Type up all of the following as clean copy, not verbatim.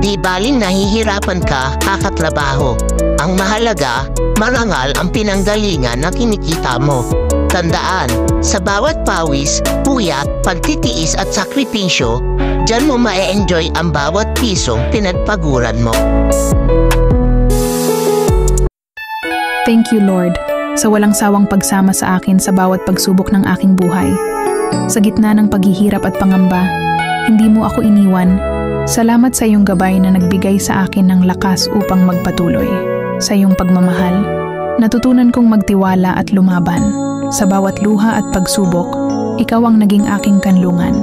Di baling nahihirapan ka kakatrabaho. Ang mahalaga, marangal ang pinanggalingan na kinikita mo. Tandaan, sa bawat pawis, puyat, pagtitiis at sakripisyo, diyan mo ma-enjoy ang bawat pisong pinagpaguran mo. Thank you, Lord, sa walang sawang pagsama sa akin sa bawat pagsubok ng aking buhay. Sa gitna ng paghihirap at pangamba, hindi mo ako iniwan. Salamat sa iyong gabay na nagbigay sa akin ng lakas upang magpatuloy. Sa iyong pagmamahal, natutunan kong magtiwala at lumaban. Sa bawat luha at pagsubok, ikaw ang naging aking kanlungan.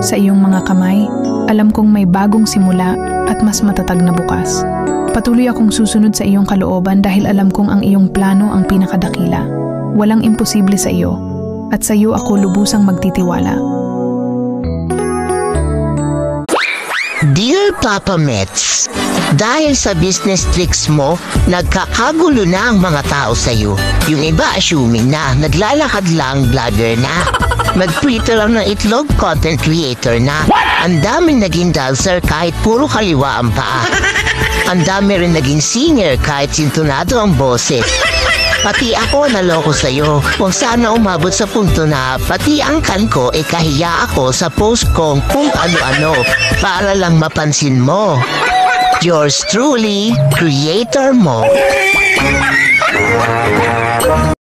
Sa iyong mga kamay, alam kong may bagong simula at mas matatag na bukas. Patuloy akong susunod sa iyong kalooban dahil alam kong ang iyong plano ang pinakadakila. Walang imposible sa iyo, at sa iyo ako lubusang magtitiwala. Dear Papa Mets, dahil sa business tricks mo, nagkakagulo na ang mga tao sa'yo. Yung iba assuming na naglalakad lang vlogger na. Mag-Twitter lang ng itlog content creator na. Ang daming naging dancer kahit puro kaliwa ang paa. Ang dami rin naging singer kahit sintonado ang boses. Pati ako naloko sa'yo kung sana umabot sa punto na pati ang kan ko kahiya ako sa post kong kung ano-ano para lang mapansin mo. Yours truly, Creator Mo.